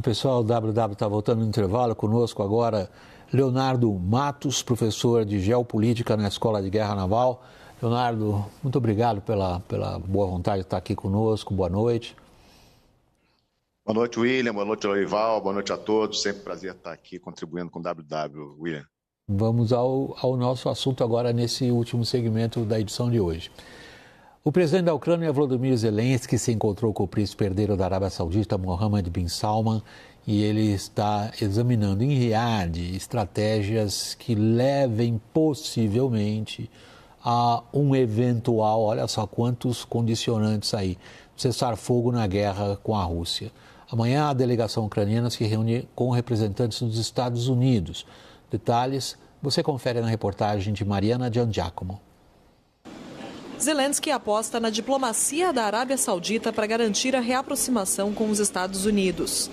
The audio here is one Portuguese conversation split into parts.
Pessoal, o WW está voltando no intervalo. Conosco agora Leonardo Matos, professor de Geopolítica na Escola de Guerra Naval. Leonardo, muito obrigado pela boa vontade de estar aqui conosco. Boa noite. Boa noite, William. Boa noite, Loival. Boa noite a todos. Sempre um prazer estar aqui contribuindo com o WW, William. Vamos ao nosso assunto agora nesse último segmento da edição de hoje. O presidente da Ucrânia, Volodymyr Zelensky, se encontrou com o príncipe herdeiro da Arábia Saudita, Mohammed bin Salman, e ele está examinando em Riad estratégias que levem possivelmente a um eventual, olha só quantos condicionantes aí, cessar fogo na guerra com a Rússia. Amanhã a delegação ucraniana se reúne com representantes dos Estados Unidos. Detalhes você confere na reportagem de Mariana Giangiacomo. Zelensky aposta na diplomacia da Arábia Saudita para garantir a reaproximação com os Estados Unidos.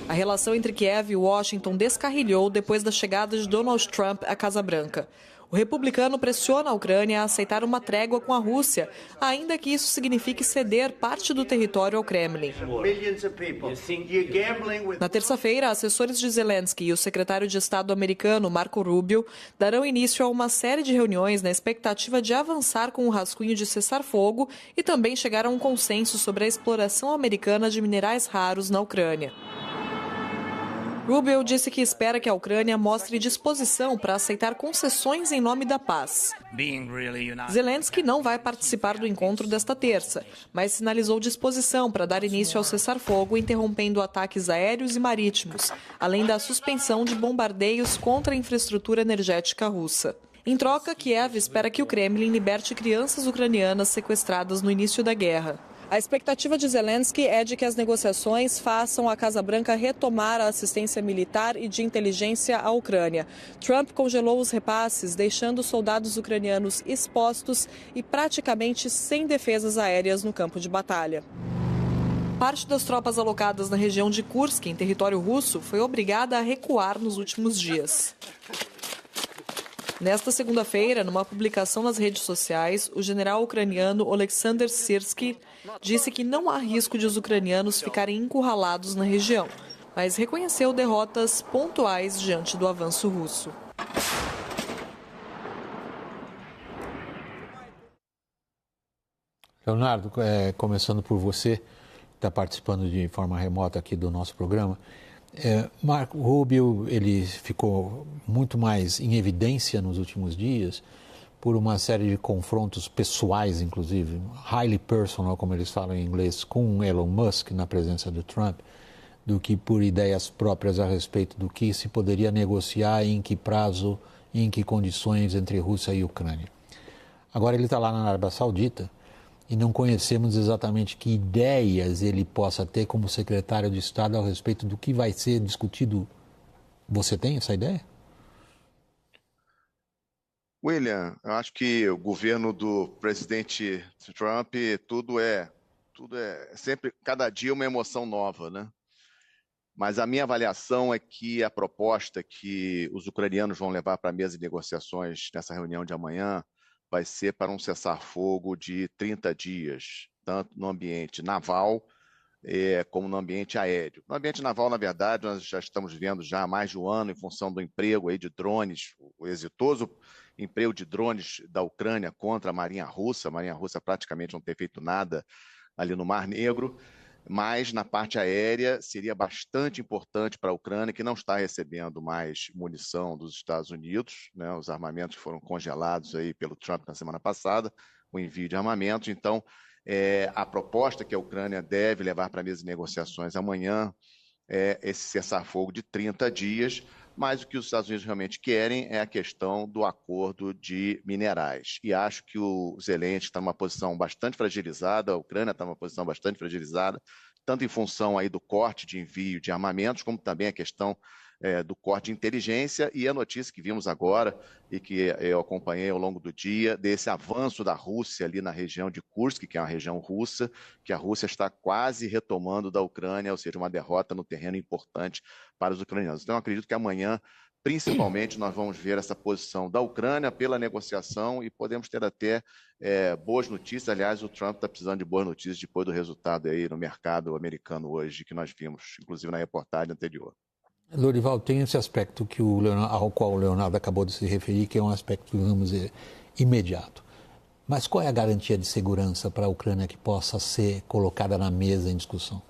A relação entre Kiev e Washington descarrilhou depois da chegada de Donald Trump à Casa Branca. O republicano pressiona a Ucrânia a aceitar uma trégua com a Rússia, ainda que isso signifique ceder parte do território ao Kremlin. Na terça-feira, assessores de Zelensky e o secretário de Estado americano, Marco Rubio, darão início a uma série de reuniões na expectativa de avançar com o rascunho de cessar-fogo e também chegar a um consenso sobre a exploração americana de minerais raros na Ucrânia. Rubio disse que espera que a Ucrânia mostre disposição para aceitar concessões em nome da paz. Zelensky não vai participar do encontro desta terça, mas sinalizou disposição para dar início ao cessar-fogo, interrompendo ataques aéreos e marítimos, além da suspensão de bombardeios contra a infraestrutura energética russa. Em troca, Kiev espera que o Kremlin liberte crianças ucranianas sequestradas no início da guerra. A expectativa de Zelensky é de que as negociações façam a Casa Branca retomar a assistência militar e de inteligência à Ucrânia. Trump congelou os repasses, deixando soldados ucranianos expostos e praticamente sem defesas aéreas no campo de batalha. Parte das tropas alocadas na região de Kursk, em território russo, foi obrigada a recuar nos últimos dias. Nesta segunda-feira, numa publicação nas redes sociais, o general ucraniano Oleksandr Syrskyi disse que não há risco de os ucranianos ficarem encurralados na região, mas reconheceu derrotas pontuais diante do avanço russo. Leonardo, começando por você, que está participando de forma remota aqui do nosso programa, Marco Rubio, ele ficou muito mais em evidência nos últimos dias por uma série de confrontos pessoais, inclusive, highly personal, como eles falam em inglês, com Elon Musk na presença do Trump, do que por ideias próprias a respeito do que se poderia negociar, em que prazo, em que condições entre Rússia e Ucrânia. Agora ele está lá na Arábia Saudita e não conhecemos exatamente que ideias ele possa ter como secretário de Estado a respeito do que vai ser discutido. Você tem essa ideia? William, eu acho que o governo do presidente Trump, tudo é sempre, cada dia uma emoção nova, né? Mas a minha avaliação é que a proposta que os ucranianos vão levar para a mesa de negociações nessa reunião de amanhã vai ser para um cessar-fogo de 30 dias, tanto no ambiente naval como no ambiente aéreo. No ambiente naval, na verdade, nós já estamos vendo já há mais de um ano, em função do emprego aí de drones, o exitoso emprego de drones da Ucrânia contra a Marinha Russa praticamente não ter feito nada ali no Mar Negro, mas na parte aérea seria bastante importante para a Ucrânia, que não está recebendo mais munição dos Estados Unidos, né? Os armamentos foram congelados aí pelo Trump na semana passada, o envio de armamentos. Então, a proposta que a Ucrânia deve levar para a mesa de negociações amanhã é esse cessar-fogo de 30 dias, mas o que os Estados Unidos realmente querem é a questão do acordo de minerais. E acho que o Zelensky está numa posição bastante fragilizada, a Ucrânia está numa posição bastante fragilizada, tanto em função aí do corte de envio de armamentos, como também a questão do corte de inteligência, e a notícia que vimos agora e que eu acompanhei ao longo do dia, desse avanço da Rússia ali na região de Kursk, que é uma região russa, que a Rússia está quase retomando da Ucrânia, ou seja, uma derrota no terreno importante para os ucranianos. Então, eu acredito que amanhã principalmente nós vamos ver essa posição da Ucrânia pela negociação e podemos ter até boas notícias. Aliás, o Trump está precisando de boas notícias depois do resultado aí no mercado americano hoje, que nós vimos, inclusive na reportagem anterior. Lorival, tem esse aspecto ao qual o Leonardo acabou de se referir, que é um aspecto, vamos dizer, imediato. Mas qual é a garantia de segurança para a Ucrânia que possa ser colocada na mesa em discussão?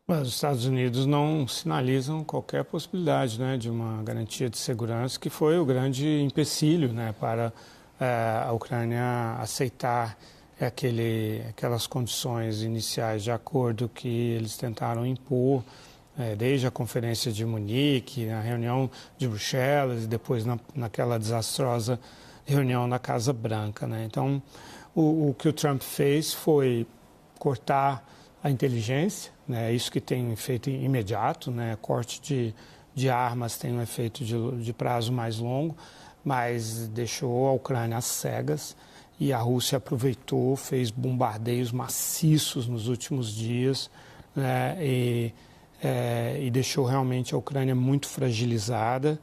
Os Estados Unidos não sinalizam qualquer possibilidade, né, de uma garantia de segurança, que foi o grande empecilho, né, para a Ucrânia aceitar aquelas condições iniciais de acordo que eles tentaram impor, desde a Conferência de Munique, a reunião de Bruxelas e depois naquela desastrosa reunião na Casa Branca, né? Então, o que o Trump fez foi cortar a inteligência, né? Isso que tem um efeito imediato, né? Corte de armas tem um efeito de prazo mais longo, mas deixou a Ucrânia às cegas e a Rússia aproveitou, fez bombardeios maciços nos últimos dias, né? E deixou realmente a Ucrânia muito fragilizada.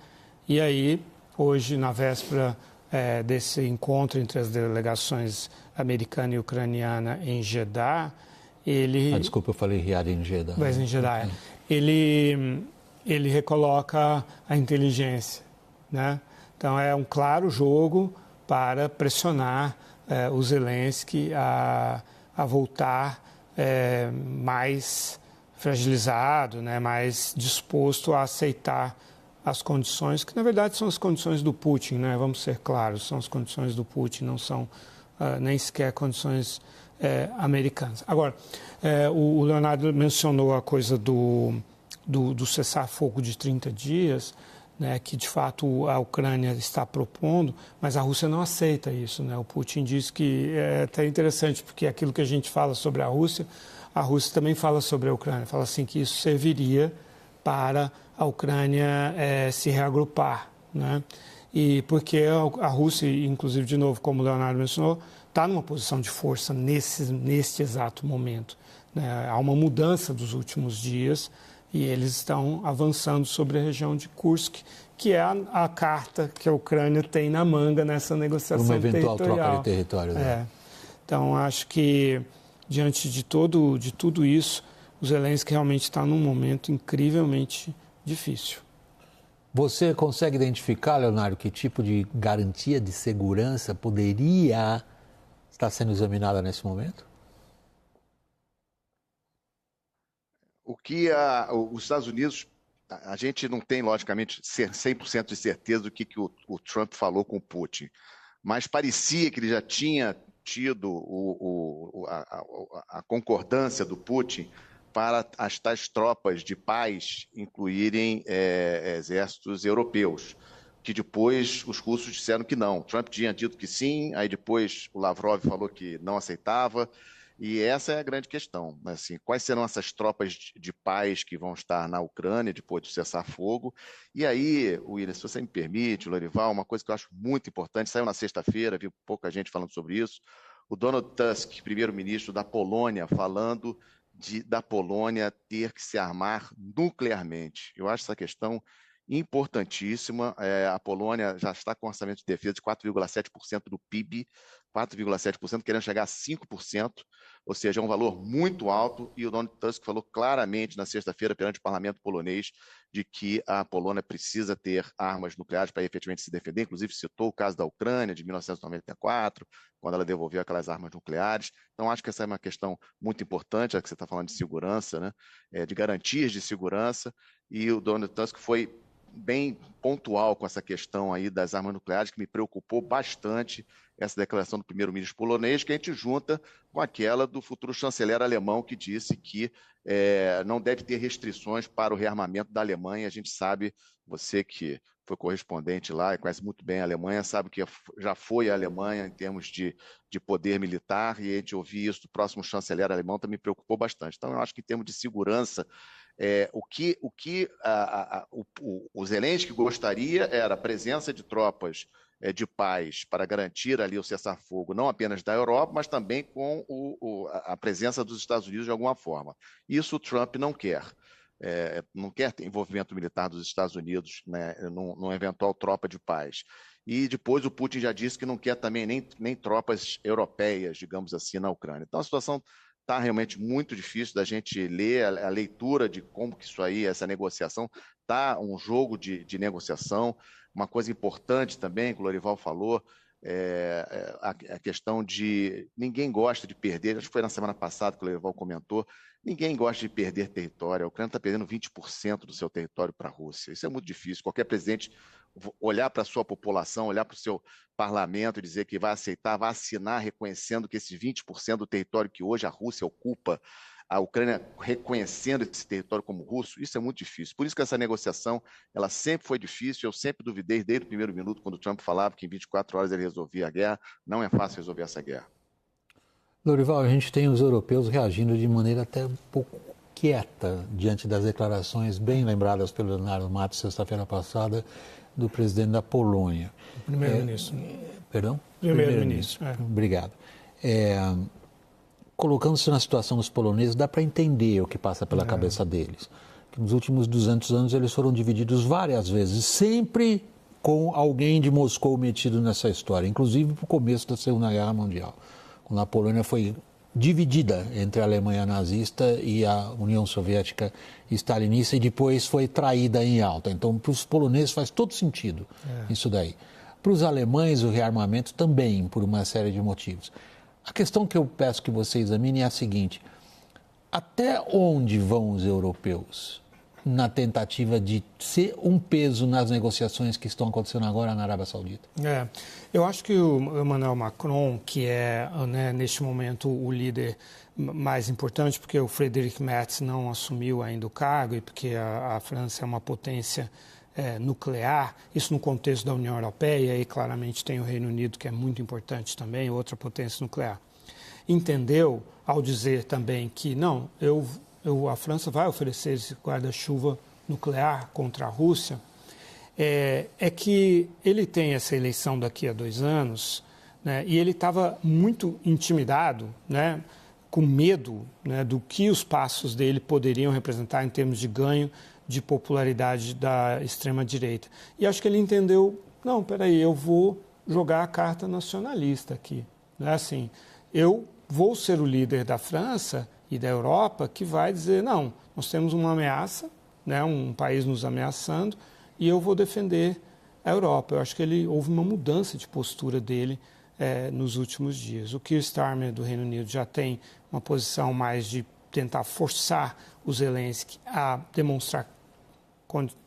E aí, hoje, na véspera desse encontro entre as delegações americana e ucraniana em Jeddah, desculpa, eu falei Riad em Jeddah. Mas em Jeddah, ele recoloca a inteligência, né? Então, é um claro jogo para pressionar o Zelensky a voltar mais fragilizado, né? Mais disposto a aceitar as condições, que na verdade são as condições do Putin, né? Vamos ser claros, são as condições do Putin, não são nem sequer condições americanas. Agora, o Leonardo mencionou a coisa do cessar-fogo de 30 dias, né, que de fato a Ucrânia está propondo, mas a Rússia não aceita isso, né? O Putin diz que é até interessante, porque aquilo que a gente fala sobre a Rússia também fala sobre a Ucrânia, fala assim que isso serviria para a Ucrânia se reagrupar, né? E porque a Rússia, inclusive, de novo, como o Leonardo mencionou, está numa posição de força neste exato momento, né? Há uma mudança dos últimos dias e eles estão avançando sobre a região de Kursk, que é a carta que a Ucrânia tem na manga nessa negociação uma eventual territorial. Troca de território. Né? Então, acho que, diante de tudo isso, o Zelensky realmente está num momento incrivelmente difícil. Você consegue identificar, Leonardo, que tipo de garantia de segurança poderia estar sendo examinada nesse momento? O que os Estados Unidos, a gente não tem, logicamente, 100% de certeza do que o Trump falou com o Putin, mas parecia que ele já tinha tido a concordância do Putin para as tais tropas de paz incluírem exércitos europeus, que depois os russos disseram que não. Trump tinha dito que sim, aí depois o Lavrov falou que não aceitava, e essa é a grande questão. Assim, quais serão essas tropas de paz que vão estar na Ucrânia depois do cessar-fogo? E aí, William, se você me permite, Lorival, uma coisa que eu acho muito importante, saiu na sexta-feira, vi pouca gente falando sobre isso, o Donald Tusk, primeiro-ministro da Polônia, falando da Polônia ter que se armar nuclearmente. Eu acho essa questão importantíssima. A Polônia já está com orçamento de defesa de 4,7% do PIB, 4,7%, querendo chegar a 5%, ou seja, é um valor muito alto, e o Donald Tusk falou claramente na sexta-feira perante o parlamento polonês de que a Polônia precisa ter armas nucleares para efetivamente se defender, inclusive citou o caso da Ucrânia de 1994, quando ela devolveu aquelas armas nucleares. Então, acho que essa é uma questão muito importante, já que você está falando de segurança, né? De garantias de segurança, e o Donald Tusk foi bem pontual com essa questão aí das armas nucleares, que me preocupou bastante, essa declaração do primeiro-ministro polonês, que a gente junta com aquela do futuro chanceler alemão, que disse que não deve ter restrições para o rearmamento da Alemanha. A gente sabe, você que foi correspondente lá e conhece muito bem a Alemanha, sabe que já foi a Alemanha em termos de poder militar, e a gente ouvir isso do próximo chanceler alemão também me preocupou bastante. Então, eu acho que em termos de segurança, o Zelensky gostaria era a presença de tropas de paz para garantir ali o cessar-fogo, não apenas da Europa, mas também com a presença dos Estados Unidos de alguma forma. Isso o Trump não quer. não quer ter envolvimento militar dos Estados Unidos, né, numa eventual tropa de paz. E depois o Putin já disse que não quer também nem tropas europeias, digamos assim, na Ucrânia. Então a situação está realmente muito difícil da gente ler a leitura de como que isso aí, essa negociação, está um jogo de negociação. Uma coisa importante também, que o Lorival falou, a questão de ninguém gosta de perder, acho que foi na semana passada que o Lorival comentou, ninguém gosta de perder território. A Ucrânia está perdendo 20% do seu território para a Rússia. Isso é muito difícil. Qualquer presidente olhar para a sua população, olhar para o seu parlamento e dizer que vai aceitar, vai assinar reconhecendo que esses 20% do território que hoje a Rússia ocupa, a Ucrânia reconhecendo esse território como russo, isso é muito difícil. Por isso que essa negociação, ela sempre foi difícil, eu sempre duvidei desde o primeiro minuto, quando o Trump falava que em 24 horas ele resolvia a guerra. Não é fácil resolver essa guerra. Lorival, a gente tem os europeus reagindo de maneira até um pouco quieta diante das declarações bem lembradas pelo Leonardo Matos sexta-feira passada do presidente da Polônia. Primeiro-ministro. Perdão? Primeiro-ministro. Obrigado. Colocando-se na situação dos poloneses, dá para entender o que passa pela cabeça deles. Que nos últimos 200 anos eles foram divididos várias vezes, sempre com alguém de Moscou metido nessa história, inclusive no começo da Segunda Guerra Mundial, quando a Polônia foi dividida entre a Alemanha nazista e a União Soviética stalinista e depois foi traída em alta. Então, para os poloneses faz todo sentido isso daí. Para os alemães, o rearmamento também, por uma série de motivos. A questão que eu peço que você examine é a seguinte: até onde vão os europeus na tentativa de ser um peso nas negociações que estão acontecendo agora na Arábia Saudita? Eu acho que o Emmanuel Macron, que é, né, neste momento, o líder mais importante, porque o Friedrich Merz não assumiu ainda o cargo e porque a França é uma potência nuclear, isso no contexto da União Europeia, e claramente tem o Reino Unido, que é muito importante também, outra potência nuclear. Entendeu, ao dizer também que, não, a França vai oferecer esse guarda-chuva nuclear contra a Rússia, é que ele tem essa eleição daqui a 2 anos, né, e ele estava muito intimidado, né, com medo, né, do que os passos dele poderiam representar em termos de ganho de popularidade da extrema-direita. E acho que ele entendeu, não, peraí, eu vou jogar a carta nacionalista aqui. Não é assim, eu vou ser o líder da França e da Europa que vai dizer, não, nós temos uma ameaça, né, um país nos ameaçando, e eu vou defender a Europa. Eu acho que houve uma mudança de postura dele nos últimos dias. O Keir Starmer do Reino Unido já tem uma posição mais de tentar forçar o Zelensky a demonstrar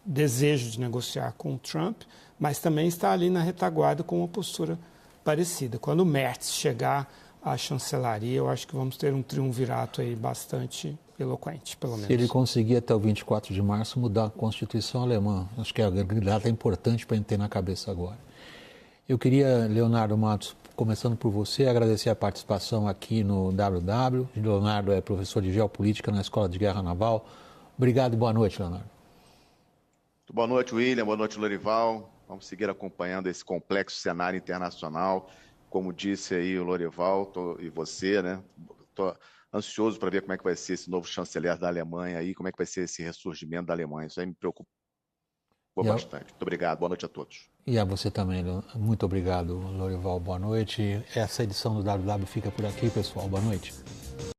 desejo de negociar com o Trump, mas também está ali na retaguarda com uma postura parecida. Quando o Merz chegar à chancelaria, eu acho que vamos ter um triunvirato aí bastante eloquente, pelo menos. Se ele conseguir até o 24 de março mudar a Constituição alemã, acho que a data é importante para a gente ter na cabeça agora. Eu queria, Leonardo Matos, começando por você, agradecer a participação aqui no WW. Leonardo é professor de Geopolítica na Escola de Guerra Naval. Obrigado e boa noite, Leonardo. Boa noite, William. Boa noite, Lorival. Vamos seguir acompanhando esse complexo cenário internacional. Como disse aí o Lorival e você, né? Estou ansioso para ver como é que vai ser esse novo chanceler da Alemanha aí, como é que vai ser esse ressurgimento da Alemanha. Isso aí me preocupa bastante. Muito obrigado. Boa noite a todos. E a você também, muito obrigado, Lorival. Boa noite. Essa edição do WW fica por aqui, pessoal. Boa noite.